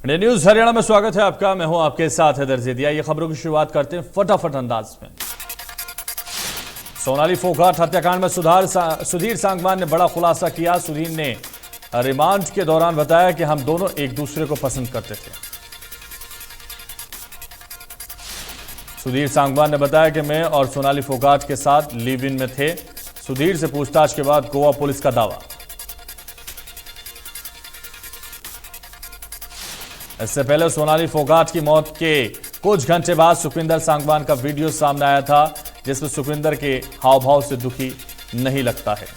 India news Haryana में स्वागत है आपका। मैं हूं आपके साथ हैदर ज़ेदिया। ये खबरों की शुरुआत करते हैं फटाफट अंदाज में। सोनाली फोगाट हत्याकांड में सुधीर सांगवान ने बड़ा खुलासा किया। सुधीर ने रिमांड के दौरान बताया कि हम दोनों एक दूसरे को पसंद करते थे। सुधीर सांगवान ने बताया कि मैं और सोनाली फोगाट के साथ लिव इन में थे। सुधीर से पूछताछ के बाद गोवा पुलिस का दावा। इससे पहले सोनाली फोगाट की मौत के कुछ घंटे बाद सुखविंदर सांगवान का वीडियो सामने आया था, जिसमें सुखविंदर के हाव भाव से दुखी नहीं लगता है।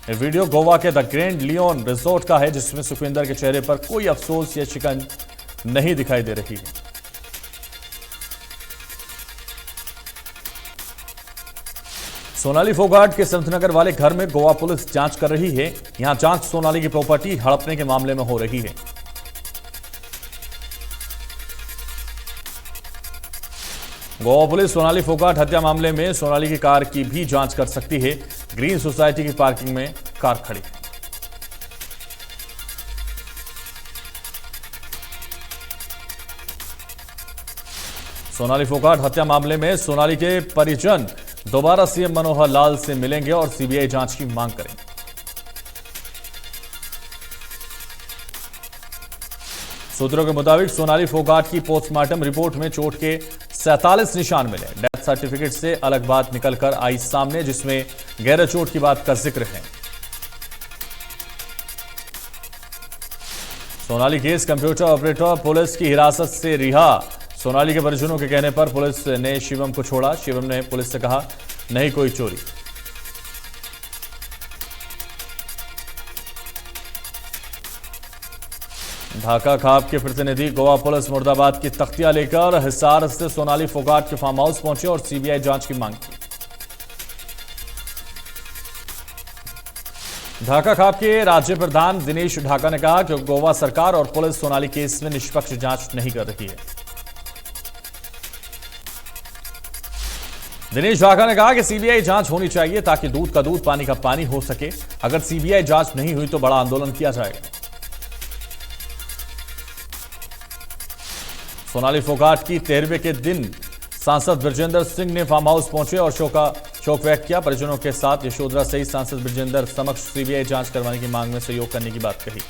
ये वीडियो गोवा के द ग्रैंड लियोन रिजॉर्ट का है, जिसमें सुखविंदर के चेहरे पर कोई अफसोस या शिकन नहीं दिखाई दे रही है। सोनाली फोगाट के संतनगर वाले घर में गोवा पुलिस जांच कर रही है। यहां जांच सोनाली की प्रॉपर्टी हड़पने के मामले में हो रही है। गोवा पुलिस सोनाली फोगाट हत्या मामले में सोनाली की कार की भी जांच कर सकती है। ग्रीन सोसाइटी की पार्किंग में कार खड़ी है। सोनाली फोगाट हत्या मामले में सोनाली के परिजन दोबारा सीएम मनोहर लाल से मिलेंगे और सीबीआई जांच की मांग करेंगे। सूत्रों के मुताबिक सोनाली फोगाट की पोस्टमार्टम रिपोर्ट में चोट के 47 निशान मिले। डेथ सर्टिफिकेट से अलग बात निकलकर आई सामने, जिसमें गहरे चोट की बात का जिक्र है। Sonali case computer operator police की हिरासत से रिहा। सोनाली के परिजनों के कहने पर पुलिस ने शिवम को छोड़ा। शिवम ने पुलिस से कहा, नहीं कोई चोरी। ढाका खाप के प्रतिनिधि गोवा पुलिस मुर्दाबाद की तख्तियां लेकर हिसार से सोनाली फोगाट के फार्म हाउस पहुंचे और सीबीआई जांच की मांग की। ढाका खाप के राज्य प्रधान दिनेश ढाका ने कहा कि गोवा सरकार और पुलिस सोनाली केस में निष्पक्ष जांच नहीं कर रही है। दिनेश ढाका ने कहा कि सीबीआई जांच होनी चाहिए ताकि दूध का दूध पानी का पानी हो सके। अगर सीबीआई जांच नहीं हुई तो बड़ा आंदोलन किया जाएगा। सोनाली फोगाट की 13वें के दिन सांसद ब्रजेंद्र सिंह ने फार्म हाउस पहुंचे और शोक व्यक्त किया। परिजनों के साथ यशोधरा सहित सांसद ब्रजेंद्र समक्ष सीबीआई जांच करवाने की मांग में सहयोग करने की बात कही।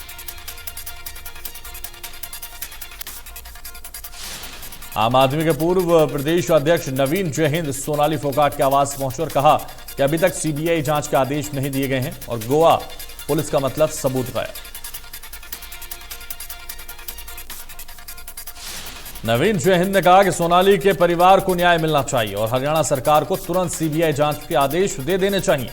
आम आदमी के पूर्व प्रदेश अध्यक्ष नवीन जयहिंद सोनाली फोगाट के आवास पहुंचे और कहा कि अभी तक सीबीआई जांच के आदेश नहीं दिए गए हैं और गोवा पुलिस का मतलब सबूत गायब। नवीन जयहिंद ने कहा कि सोनाली के परिवार को न्याय मिलना चाहिए और हरियाणा सरकार को तुरंत सीबीआई जांच के आदेश दे देने चाहिए।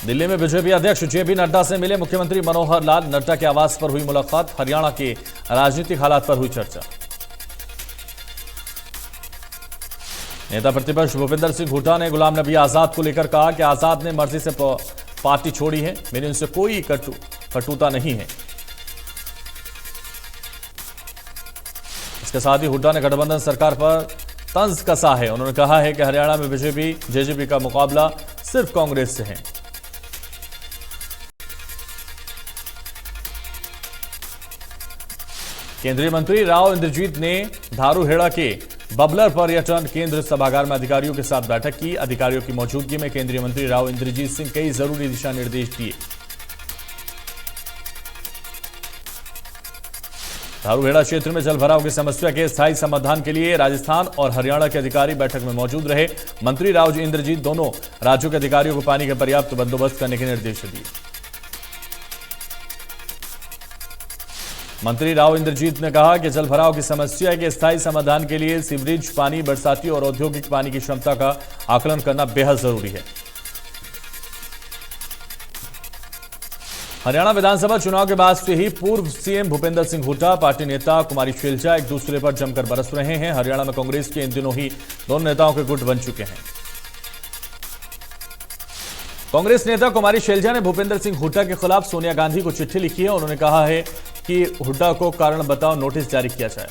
दिल्ली में बीजेपी अध्यक्ष जेपी नड्डा से मिले मुख्यमंत्री मनोहर लाल। नड्डा के आवास पर हुई मुलाकात। हरियाणा के राजनीतिक हालात पर हुई चर्चा। नेता प्रतिपक्ष भूपेंद्र सिंह हुड्डा ने गुलाम नबी आजाद को लेकर कहा कि आजाद ने मर्जी से पार्टी छोड़ी है, मेरी उनसे कोई कटुता नहीं है। इसके साथ ही हुड्डा ने गठबंधन सरकार पर तंज कसा है। उन्होंने कहा है कि हरियाणा में बीजेपी जेजेपी का मुकाबला सिर्फ कांग्रेस से है। केंद्रीय मंत्री राव इंद्रजीत ने धारूहेड़ा के बबलर पर्यटन केंद्र सभागार में अधिकारियों के साथ बैठक की। अधिकारियों की मौजूदगी में केंद्रीय मंत्री राव इंद्रजीत सिंह कई जरूरी दिशा निर्देश दिए। धारूहेड़ा क्षेत्र में जलभराव की समस्या के स्थायी समाधान के लिए राजस्थान और हरियाणा के अधिकारी बैठक में मौजूद रहे। मंत्री राव इंद्रजीत दोनों राज्यों के अधिकारियों को पानी का पर्याप्त बंदोबस्त करने के निर्देश दिए। मंत्री राव इंद्रजीत ने कहा कि जलभराव की समस्या के स्थायी समाधान के लिए सीवरेज पानी, बरसाती और औद्योगिक पानी की क्षमता का आकलन करना बेहद जरूरी है। हरियाणा विधानसभा चुनाव के बाद से ही पूर्व सीएम भूपेंद्र सिंह हुड्डा, पार्टी नेता कुमारी शैलजा एक दूसरे पर जमकर बरस रहे हैं। हरियाणा में कांग्रेस के इन दिनों ही दोनों नेताओं के गुट बन चुके हैं। कांग्रेस नेता कुमारी शैलजा ने भूपेंद्र सिंह हुड्डा के खिलाफ सोनिया गांधी को चिट्ठी लिखी है। उन्होंने कहा है कि हुड्डा को कारण बताओ नोटिस जारी किया जाए।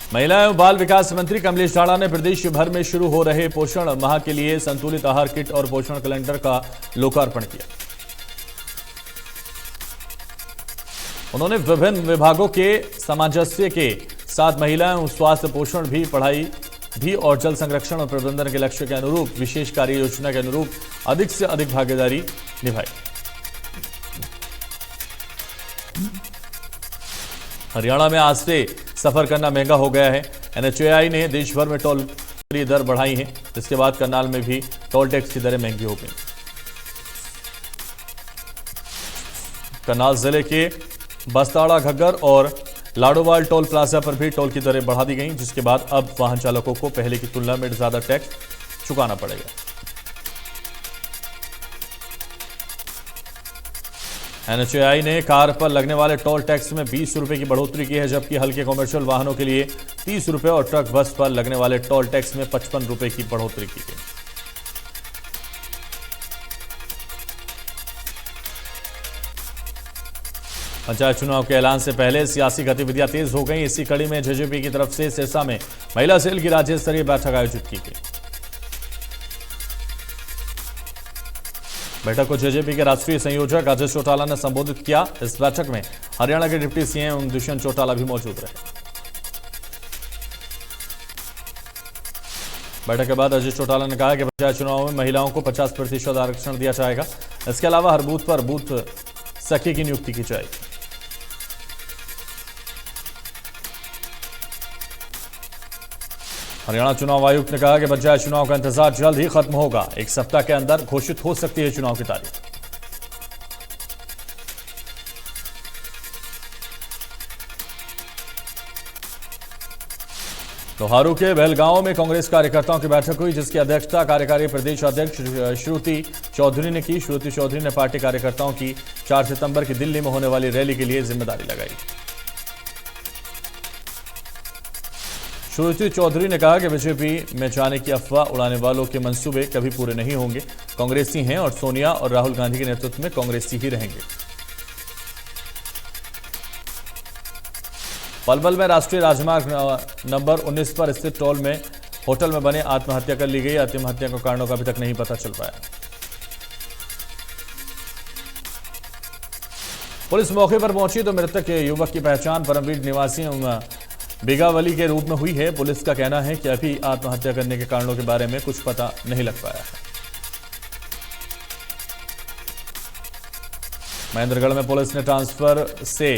महिला एवं बाल विकास मंत्री कमलेश ढाणा ने प्रदेश भर में शुरू हो रहे पोषण माह के लिए संतुलित आहार किट और पोषण कैलेंडर का लोकार्पण किया। उन्होंने विभिन्न विभागों के सामंजस्य के साथ महिला एवं स्वास्थ्य पोषण भी पढ़ाई भी और जल संरक्षण और प्रबंधन के लक्ष्य के अनुरूप विशेष कार्य योजना के अनुरूप अधिक से अधिक भागीदारी निभाई। हरियाणा में आज से सफर करना महंगा हो गया है। NHAI ने देश भर में टोल फ्री दर बढ़ाई है, जिसके बाद करनाल में भी टोल टैक्स की दरें महंगी हो गई। करनाल जिले के बस्ताड़ा, घग्गर और लाडोवाल टोल प्लाजा पर भी टोल की दरें बढ़ा दी गई, जिसके बाद अब वाहन चालकों को पहले की तुलना में ज्यादा टैक्स चुकाना पड़ेगा। NHAI ने कार पर लगने वाले टोल टैक्स में 20 रुपए की बढ़ोतरी की है, जबकि हल्के कमर्शियल वाहनों के लिए 30 रुपए और ट्रक बस पर लगने वाले टोल टैक्स में 55 रुपए की बढ़ोतरी की गई। पंचायत चुनाव के ऐलान से पहले सियासी गतिविधियां तेज हो गई। इसी कड़ी में जेजेपी की तरफ से सिरसा में महिला सेल की राज्य स्तरीय बैठक आयोजित की गई। बैठक को जेजेपी के राष्ट्रीय संयोजक अजय चौटाला ने संबोधित किया। इस बैठक में हरियाणा के डिप्टी सीएम दुष्यंत चौटाला भी मौजूद रहे। बैठक के बाद अजय चौटाला ने कहा कि पंचायत चुनाव में महिलाओं को 50% आरक्षण दिया जाएगा। इसके अलावा हर बूथ पर बूथ सखी की नियुक्ति की जाएगी। हरियाणा चुनाव आयुक्त ने कहा कि पंचायत चुनाव का इंतजार जल्द ही खत्म होगा। 1 सप्ताह के अंदर घोषित हो सकती है चुनाव की तारीख। लोहारू के बेलगांव में कांग्रेस कार्यकर्ताओं की बैठक हुई, जिसकी अध्यक्षता कार्यकारी प्रदेश अध्यक्ष श्रुति चौधरी ने की। श्रुति चौधरी ने पार्टी कार्यकर्ताओं की 4 सितंबर की दिल्ली में होने वाली रैली के लिए जिम्मेदारी लगाई। श्रुति चौधरी ने कहा कि बीजेपी में जाने की अफवाह उड़ाने वालों के मंसूबे कभी पूरे नहीं होंगे। कांग्रेसी हैं और सोनिया और राहुल गांधी के नेतृत्व में कांग्रेसी ही रहेंगे। पलवल में राष्ट्रीय राजमार्ग नंबर 19 पर स्थित टोल में होटल में बने आत्महत्या कर ली गई। आत्महत्या के कारणों का अभी तक नहीं पता चल पाया। पुलिस मौके पर पहुंची तो मृतक युवक की पहचान परमवीर निवासी बेगावली के रूप में हुई है। पुलिस का कहना है कि अभी आत्महत्या करने के कारणों के बारे में कुछ पता नहीं लग पाया है। महेंद्रगढ़ में पुलिस ने ट्रांसफर से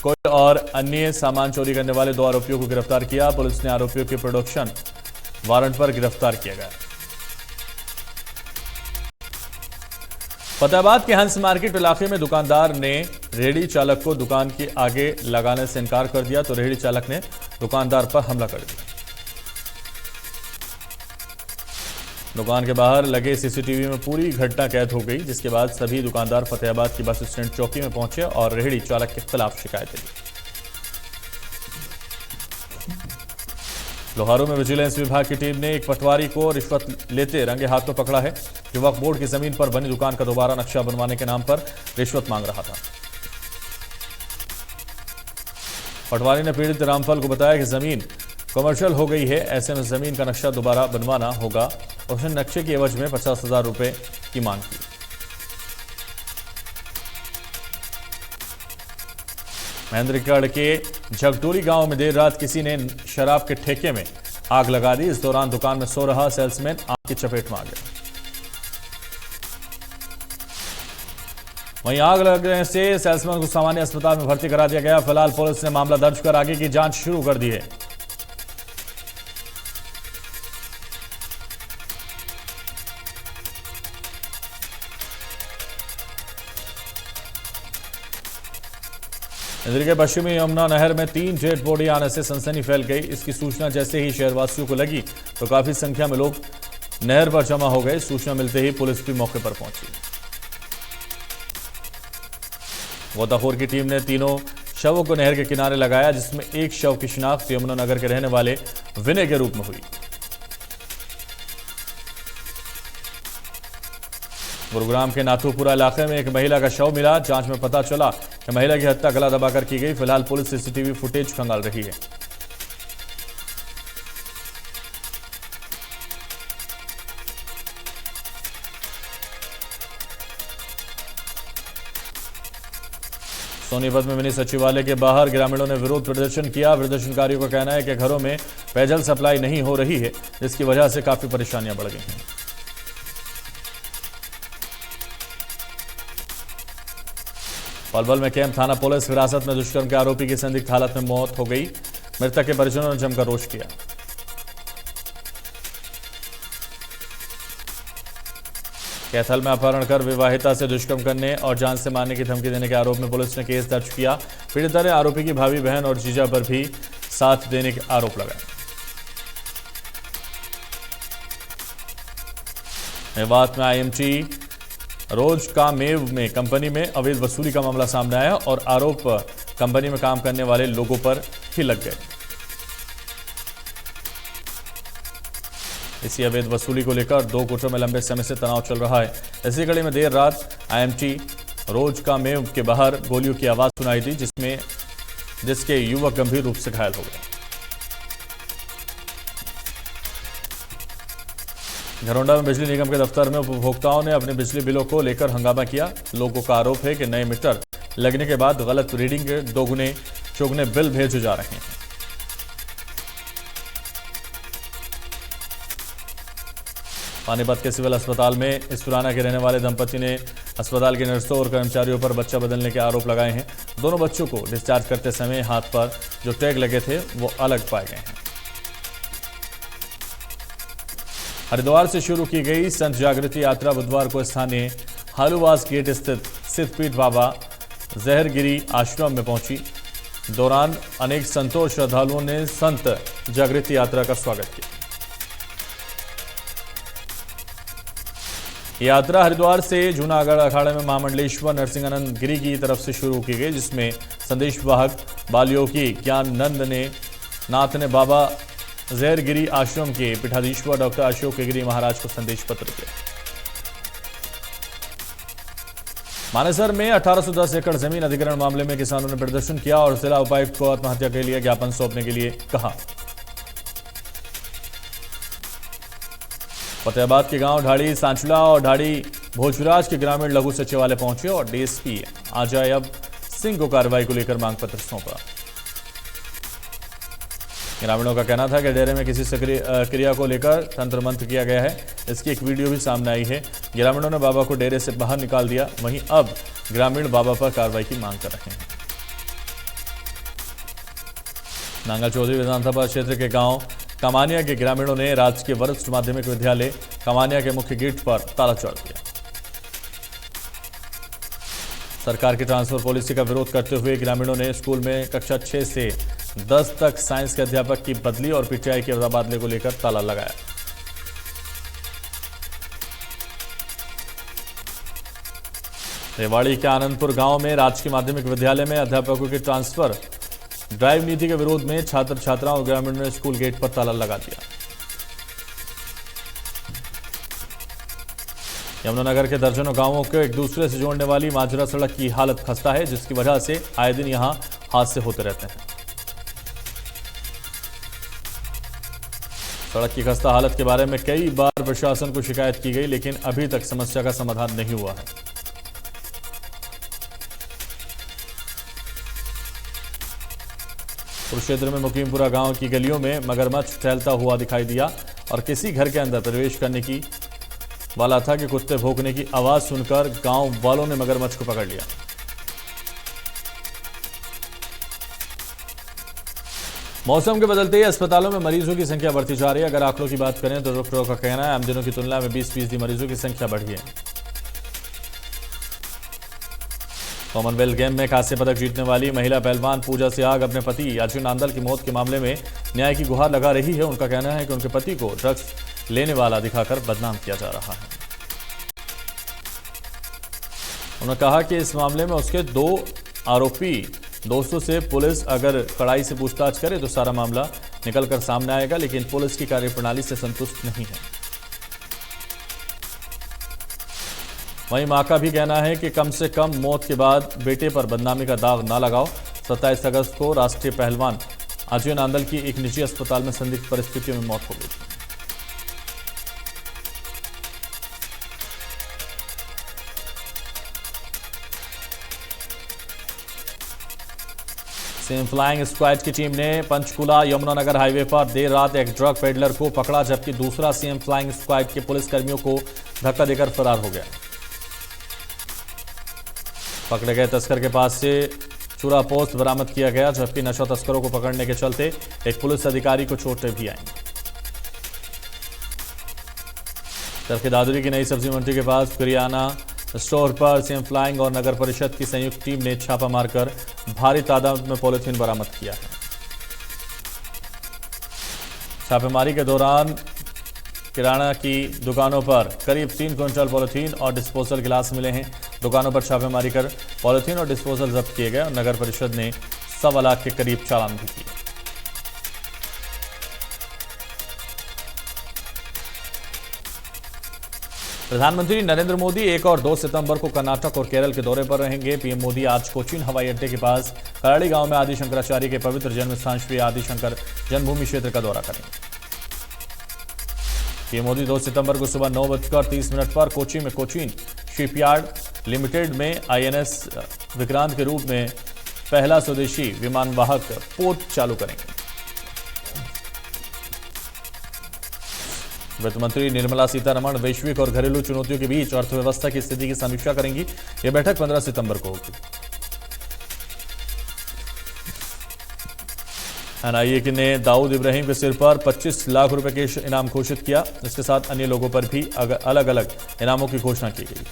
कोई और अन्य सामान चोरी करने वाले 2 आरोपियों को गिरफ्तार किया। पुलिस ने आरोपियों के प्रोडक्शन वारंट पर गिरफ्तार किया गया। फतेहाबाद के हंस मार्केट इलाके में दुकानदार ने रेहड़ी चालक को दुकान के आगे लगाने से इनकार कर दिया, तो रेहड़ी चालक ने दुकानदार पर हमला कर दिया। दुकान के बाहर लगे सीसीटीवी में पूरी घटना कैद हो गई, जिसके बाद सभी दुकानदार फतेहाबाद की बस स्टैंड चौकी में पहुंचे और रेहड़ी चालक के खिलाफ शिकायत दी। लोहारू में विजिलेंस विभाग की टीम ने एक पटवारी को रिश्वत लेते रंगे हाथों पकड़ा है। युवक बोर्ड की जमीन पर बनी दुकान का दोबारा नक्शा बनवाने के नाम पर रिश्वत मांग रहा था। पटवारी ने पीड़ित रामफल को बताया कि जमीन कमर्शियल हो गई है, ऐसे में जमीन का नक्शा दोबारा बनवाना होगा। उसने नक्शे की एवज में 50,000 रुपए की मांग की। महेंद्रगढ़ के झगटोली गांव में देर रात किसी ने शराब के ठेके में आग लगा दी। इस दौरान दुकान में सो रहा सेल्समैन आग की चपेट में आ गया। वहीं आग लगने से सेल्समैन को सामान्य अस्पताल में भर्ती करा दिया गया। फिलहाल पुलिस ने मामला दर्ज कर आगे की जांच शुरू कर दी है। इंदौर के पश्चिमी यमुना नहर में 3 डेड बॉडी आने से सनसनी फैल गई। इसकी सूचना जैसे ही शहरवासियों को लगी तो काफी संख्या में लोग नहर पर जमा हो गए। सूचना मिलते ही पुलिस भी मौके पर पहुंची। गोताखोर की टीम ने तीनों शवों को नहर के किनारे लगाया, जिसमें एक शव की शिनाख्त यमुनानगर के रहने वाले विनय के रूप में हुई। गुरुग्राम के नाथुपुरा इलाके में एक महिला का शव मिला। जांच में पता चला कि महिला की हत्या गला दबाकर की गई। फिलहाल पुलिस सीसीटीवी फुटेज खंगाल रही है। सोनीपत में मिनी सचिवालय के बाहर ग्रामीणों ने विरोध प्रदर्शन किया। प्रदर्शनकारियों का कहना है कि घरों में पेयजल सप्लाई नहीं हो रही है, जिसकी वजह से काफी परेशानियां बढ़ गई हैं। पलवल में कैंप थाना पुलिस हिरासत में दुष्कर्म के आरोपी की संदिग्ध हालत में मौत हो गई। मृतक के परिजनों ने जमकर रोष किया। कैथल में अपहरण कर विवाहिता से दुष्कर्म करने और जान से मारने की धमकी देने के आरोप में पुलिस ने केस दर्ज किया। पीड़िता ने आरोपी की भाभी बहन और जीजा पर भी साथ देने के आरोप लगाए। मेवात में आईएमटी रोज का मेव में कंपनी में अवैध वसूली का मामला सामने आया और आरोप कंपनी में काम करने वाले लोगों पर ही लग गए। इसी अवैध वसूली को लेकर दो गुटों में लंबे समय से तनाव चल रहा है। इसी कड़ी में देर रात आईएमटी रोज का मेव के बाहर गोलियों की आवाज सुनाई दी, जिसके युवक गंभीर रूप से घायल हो गए। घरौंडा में बिजली निगम के दफ्तर में उपभोक्ताओं ने अपने बिजली बिलों को लेकर हंगामा किया। लोगों का आरोप है कि नए मीटर लगने के बाद गलत रीडिंग के दोगुने चौगुने बिल भेजे जा रहे हैं। पानीपत के सिविल अस्पताल में इस्तुराना के रहने वाले दंपति ने अस्पताल के नर्सों और कर्मचारियों पर बच्चा बदलने के आरोप लगाए हैं। दोनों बच्चों को डिस्चार्ज करते समय हाथ पर जो टैग लगे थे वो अलग पाए गए हैं। हरिद्वार से शुरू की गई संत जागृति यात्रा बुधवार को स्थानीय हालूवास गेट स्थित सिद्धपीठ बाबा जहरगिरी आश्रम में पहुंची। दौरान अनेक संतों और श्रद्धालुओं ने संत जागृति यात्रा का स्वागत किया। यात्रा हरिद्वार से जूनागढ़ अखाड़े में महामंडलेश्वर नरसिंहानंद गिरी की तरफ से शुरू की गई, जिसमें संदेश वाहक बालयोगी ज्ञाननंद नाथ ने बाबा जहरगिरी आश्रम के पीठाधीश्वर डॉक्टर अशोक गिरी महाराज को संदेश पत्र दिया। मानेसर में 1810 एकड़ जमीन अधिग्रहण मामले में किसानों ने प्रदर्शन किया और जिला उपायुक्त को आत्महत्या के लिए ज्ञापन सौंपने के लिए कहा। फतेहाबाद के गांव ढाड़ी सांचला और ढाड़ी भोजराज के ग्रामीण लघु सचिवालय पहुंचे और डीएसपी अजय सिंह को कार्रवाई को लेकर मांग पत्र सौंपा। ग्रामीणों का कहना था कि डेरे में किसी क्रिया को लेकर तंत्र मंत्र किया गया है। इसकी एक वीडियो भी सामने आई है। ग्रामीणों ने बाबा को डेरे से बाहर निकाल दिया। वहीं अब ग्रामीण बाबा पर कार्रवाई की मांग कर रहे हैं। नांगा चौधरी विधानसभा क्षेत्र के गांव कमानिया के ग्रामीणों ने राजकीय वरिष्ठ माध्यमिक विद्यालय कमानिया के मुख्य गेट पर ताला चढ़ दिया। सरकार की ट्रांसफर पॉलिसी का विरोध करते हुए ग्रामीणों ने स्कूल में कक्षा 6 से 10 तक साइंस के अध्यापक की बदली और पीटीआई के तबादले को लेकर ताला लगाया। रेवाड़ी के आनंदपुर गांव में राजकीय माध्यमिक विद्यालय में अध्यापकों की ट्रांसफर ड्राइव नीति के विरोध में छात्र छात्राओं और ग्रामीणों ने स्कूल गेट पर ताला लगा दिया। यमुनानगर के दर्जनों गांवों को एक दूसरे से जोड़ने वाली माजरा सड़क की हालत खस्ता है, जिसकी वजह से आए दिन यहां हादसे होते रहते हैं। सड़क की खस्ता हालत के बारे में कई बार प्रशासन को शिकायत की गई, लेकिन अभी तक समस्या का समाधान नहीं हुआ है। कुरुक्षेत्र में मुकीमपुरा गांव की गलियों में मगरमच्छ टहलता हुआ दिखाई दिया और किसी घर के अंदर प्रवेश करने की वाला था कि कुत्ते भौंकने की आवाज सुनकर गांव वालों ने मगरमच्छ को पकड़ लिया। मौसम के बदलते ही अस्पतालों में मरीजों की संख्या बढ़ती जा रही है। अगर आंकड़ों की बात करें तो डॉक्टरों का कहना है आम दिनों की तुलना में 20% मरीजों की संख्या बढ़ी है। कॉमनवेल्थ गेम में कांस्य पदक जीतने वाली महिला पहलवान पूजा सियाग अपने पति अजय नांदल की मौत के मामले में न्याय की गुहार लगा रही है। उनका कहना है कि उनके पति को ड्रग्स लेने वाला दिखाकर बदनाम किया जा रहा है। उन्होंने कहा कि इस मामले में उसके 2 आरोपी दोस्तों से पुलिस अगर कड़ाई से पूछताछ करे तो सारा मामला निकलकर सामने आएगा, लेकिन पुलिस की कार्यप्रणाली से संतुष्ट नहीं है। वहीं मां का भी कहना है कि कम से कम मौत के बाद बेटे पर बदनामी का दाग ना लगाओ। 27 अगस्त को राष्ट्रीय पहलवान अजय नांदल की एक निजी अस्पताल में संदिग्ध परिस्थितियों में मौत हो गई। सीएम फ्लाइंग स्क्वाड की टीम ने पंचकुला यमुनानगर हाईवे पर देर रात एक ड्रग पेडलर को पकड़ा, जबकि दूसरा सीएम फ्लाइंग स्क्वाड के पुलिसकर्मियों को धक्का देकर फरार हो गया। पकड़े गए तस्कर के पास से चूरा पोस्ट बरामद किया गया, जबकि नशा तस्करों को पकड़ने के चलते एक पुलिस अधिकारी को चोटें भी आईं। जबकि दादरी की नई सब्जी मंडी के पास किराना स्टोर पर सीएम फ्लाइंग और नगर परिषद की संयुक्त टीम ने छापा मारकर भारी तादाद में पॉलिथीन बरामद किया है। छापेमारी के दौरान किराना की दुकानों पर करीब 3 क्विंटल पॉलिथीन और डिस्पोजल गिलास मिले हैं। दुकानों पर छापेमारी कर पॉलिथीन और डिस्पोजल जब्त किए गए और नगर परिषद ने 1.25 लाख के करीब चालान भी किए। प्रधानमंत्री नरेंद्र मोदी 1 और 2 सितंबर को कर्नाटक और केरल के दौरे पर रहेंगे। पीएम मोदी आज कोचीन हवाई अड्डे के पास कराड़ी गांव में आदि शंकराचार्य के पवित्र जन्म स्थान श्री आदि शंकर जन्मभूमि क्षेत्र का दौरा करेंगे। पीएम मोदी 2 सितंबर को सुबह 9:30 पर कोची में कोचीन शिपयार्ड लिमिटेड में आईएनएस विक्रांत के रूप में पहला स्वदेशी विमानवाहक पोत चालू करेंगे। वित्त मंत्री निर्मला सीतारमण वैश्विक और घरेलू चुनौतियों के बीच अर्थव्यवस्था की स्थिति की समीक्षा करेंगी। यह बैठक 15 सितंबर को होगी। एनआईए ने दाऊद इब्राहिम के सिर पर 25 लाख रुपए के इनाम घोषित किया। इसके साथ अन्य लोगों पर भी अलग अलग इनामों की घोषणा की गई।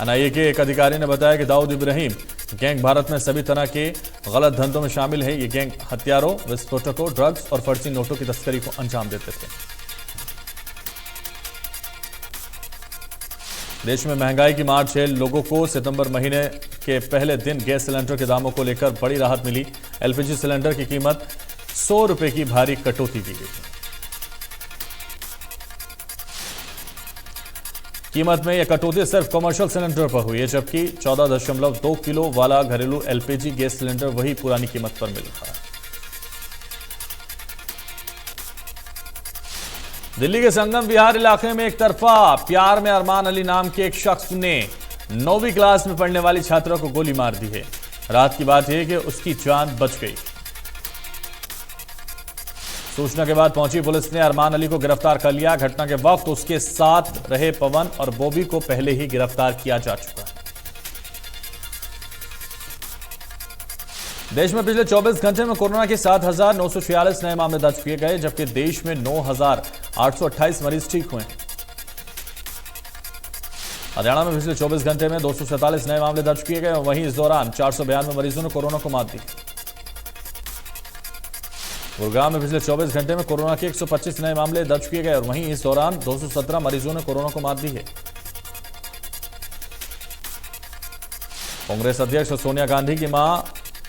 एनआईए के एक अधिकारी ने बताया कि दाऊद इब्राहिम गैंग भारत में सभी तरह के गलत धंधों में शामिल है। ये गैंग हथियारों, विस्फोटकों, ड्रग्स और फर्जी नोटों की तस्करी को अंजाम देते थे। देश में महंगाई की मार झेल लोगों को सितंबर महीने के पहले दिन गैस सिलेंडर के दामों को लेकर बड़ी राहत मिली। एलपीजी सिलेंडर की कीमत 100 रुपए की भारी कटौती की गई। कीमत में यह कटौती सिर्फ कमर्शियल सिलेंडर पर हुई है, जबकि 14.2 किलो वाला घरेलू एलपीजी गैस सिलेंडर वही पुरानी कीमत पर मिल रहा है। दिल्ली के संगम विहार इलाके में एक तरफा प्यार में अरमान अली नाम के एक शख्स ने 9वीं क्लास में पढ़ने वाली छात्रा को गोली मार दी है। रात की बात है कि उसकी जान बच गई। सूचना के बाद पहुंची पुलिस ने अरमान अली को गिरफ्तार कर लिया। घटना के वक्त उसके साथ रहे पवन और बॉबी को पहले ही गिरफ्तार किया जा चुका है। देश में पिछले 24 घंटे में कोरोना के 7,946 नए मामले दर्ज किए गए, जबकि देश में 9,828 मरीज ठीक हुए। हरियाणा में पिछले 24 घंटे में 247 नए मामले दर्ज किए गए और वहीं इस दौरान 492 मरीजों ने कोरोना को मात दी। गुरुग्राम में पिछले 24 घंटे में कोरोना के 125 नए मामले दर्ज किए गए और वहीं इस दौरान 217 मरीजों ने कोरोना को मात दी है। कांग्रेस अध्यक्ष सोनिया गांधी की मां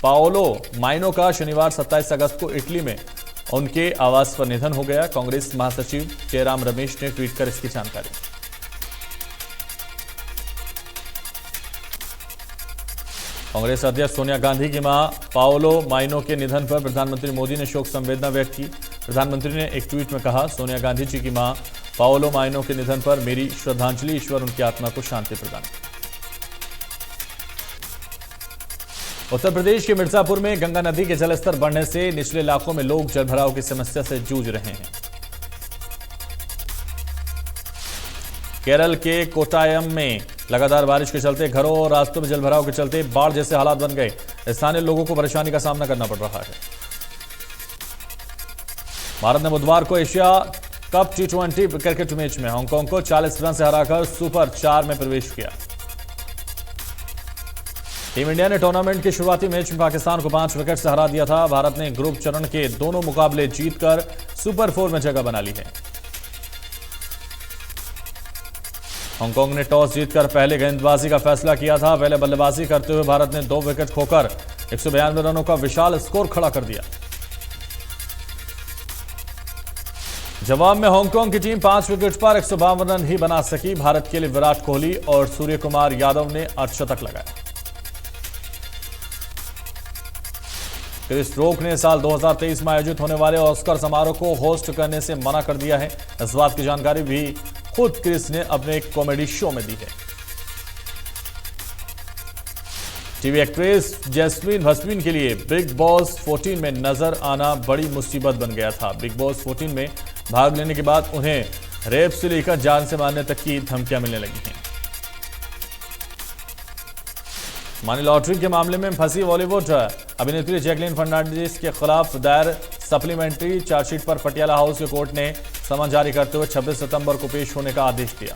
पाओलो माइनो का शनिवार 27 अगस्त को इटली में उनके आवास पर निधन हो गया। कांग्रेस महासचिव जयराम रमेश ने ट्वीट कर इसकी जानकारी। कांग्रेस अध्यक्ष सोनिया गांधी की मां पाओलो माइनो के निधन पर प्रधानमंत्री मोदी ने शोक संवेदना व्यक्त की। प्रधानमंत्री ने एक ट्वीट में कहा, सोनिया गांधी जी की मां पाओलो माइनो के निधन पर मेरी श्रद्धांजलि। ईश्वर उनकी आत्मा को शांति प्रदान करे। उत्तर प्रदेश के मिर्जापुर में गंगा नदी के जलस्तर बढ़ने से निचले इलाकों में लोग जलभराव की समस्या से जूझ रहे हैं। केरल के कोट्टायम में लगातार बारिश के चलते घरों और रास्तों में जलभराव के चलते बाढ़ जैसे हालात बन गए। स्थानीय लोगों को परेशानी का सामना करना पड़ रहा है। भारत ने बुधवार को Asia cup T20 cricket match में हांगकांग को 40 रन से हराकर सुपर 4 में प्रवेश किया। टीम इंडिया ने टूर्नामेंट के शुरुआती मैच में पाकिस्तान को 5 विकेट से हरा दिया था। भारत ने ग्रुप चरण के दोनों मुकाबले जीतकर सुपर 4 में जगह बना ली है। हांगकांग ने टॉस जीतकर पहले गेंदबाजी का फैसला किया था। पहले बल्लेबाजी करते हुए भारत ने 2 विकेट खोकर 192 रनों का विशाल स्कोर खड़ा कर दिया। जवाब में हांगकांग की टीम 5 विकेट पर 152 रन ही बना सकी। भारत के लिए विराट कोहली और सूर्य कुमार यादव ने अर्धशतक लगाया। क्रिस रॉक ने साल 2023 में आयोजित होने वाले ऑस्कर समारोह को होस्ट करने से मना कर दिया है। इस बात की जानकारी भी खुद क्रिस ने अपने एक कॉमेडी शो में दी है। टीवी एक्ट्रेस जैस्मीन भस्मीन के लिए बिग बॉस 14 में नजर आना बड़ी मुसीबत बन गया था। बिग बॉस 14 में भाग लेने के बाद उन्हें रेप से लेकर जान से मारने तक की धमकियां मिलने लगी हैं। मनी लॉन्ड्रिंग के मामले में फंसी बॉलीवुड अभिनेत्री जैकलीन फर्नांडिस के खिलाफ दायर सप्लीमेंट्री चार्जशीट पर पटियाला हाउस के कोर्ट ने समन जारी करते हुए 26 सितंबर को पेश होने का आदेश दिया।